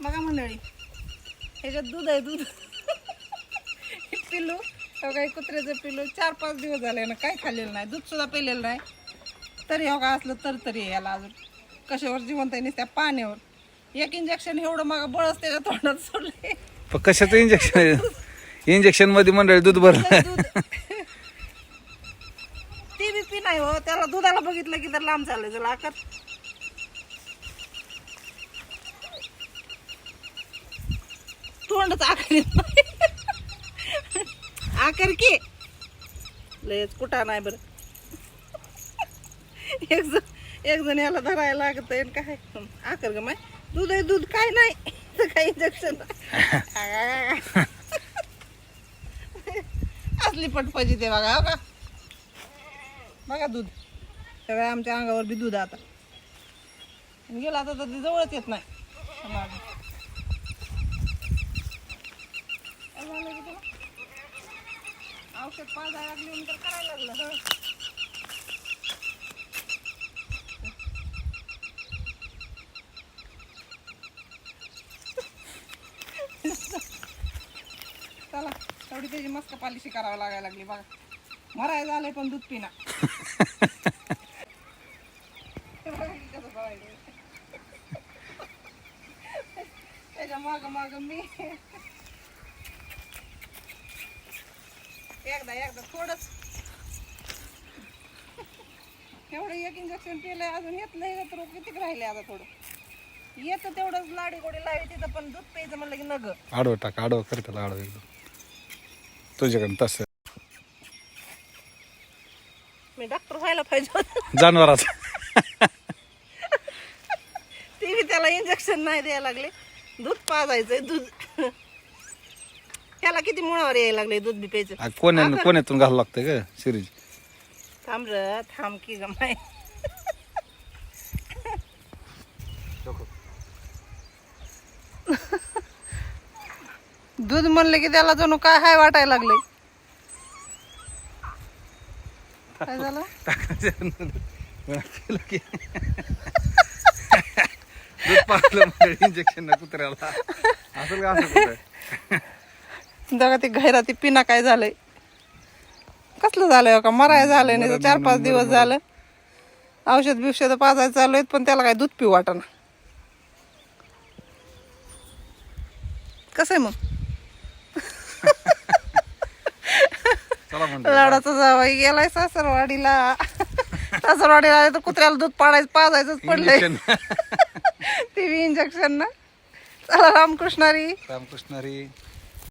बघा मंडळी, ह्याच्यात दूध आहे, दूध. पिल्लू काही कुत्र्याचं पिल्लू 4-5 दिवस झाले ना, काय खाल्लेलं नाही, दूध सुद्धा पिलेलं नाही. तरी हो का असलं तरी याला अजून कशावर जिवंत आहे त्या पाण्यावर. एक इंजेक्शन एवढं मग बळच त्याच्या तोंडात सोडले. पण कशाचं इंजेक्शन? इंजेक्शन मध्ये मंडळी दूध भरलं. ती बी नाही हो, त्याला दुधाला बघितलं की तर लांब चाललंय. जरा आकर तोंडच आखरीत नाही. आकर की लयच कुठा नाही बरं. एक जण याला धरायला लागत आहे काय. आकर ग माय, दूध आहे दूध, काय नाही काय इंजेक्शन. असली पटपजी ते बघा. हो का बघा दूध सगळ्या आमच्या अंगावर बी दूध. आता गेला आता तर ते जवळच येत नाही. औषध पाजायला लागली तर करायला लागलं. चला तेवढी त्याची मस्त पॉलिशी करावं लागायला लागली बघा. मराय झालंय पण दूध पिना. त्याच्या माग मी एकदा थोडंच एवढं एक इंजेक्शन पिलंय, अजून येत नाही तर किती राहिले. आता थोडं येतं तेवढंच लाडी गोडी लावी तिथं, पण दूध प्यायचं म्हणलं की नग आडवं टाक, आडवं कर त्याला, आडवं एकदम तुझ्याकडे तसं. मी डॉक्टर व्हायला पाहिजे होतं. जनावराचं ते बी त्याला इंजेक्शन नाही द्यायला लागले. दूध पाजायचंय दूध. त्याला किती मुळावर यायला लागले दूध बी प्यायचं. कोण्यातून घालावं लागतं का सिरीज? थांब र थांब की ग माय. दूध म्हणलं की त्याला जणू काय हाय वाटायला लागलंय. काय झालं? दूध पाजलं इंजेक्शन ना कुत्र्याला असं का असं? बघा ती घैराती पिना काय झालंय, कसलं झालंय का मराय झालंय. नाही तर 4-5 दिवस झालं औषध बिवषध पाजायचं चालू आहेत, पण त्याला काय दूध पिऊ वाटाना. कसं आहे मग? चला म्हणलं लाडाचा जावाई गेलाय सासरवाडीला. सासरवाडीला आले तर कुत्र्याला दूध पाजायचंच पडलंय. इंजेक्शन. टीव्ही इंजेक्शन ना. चला रामकृष्णारी. रामकृष्णारी.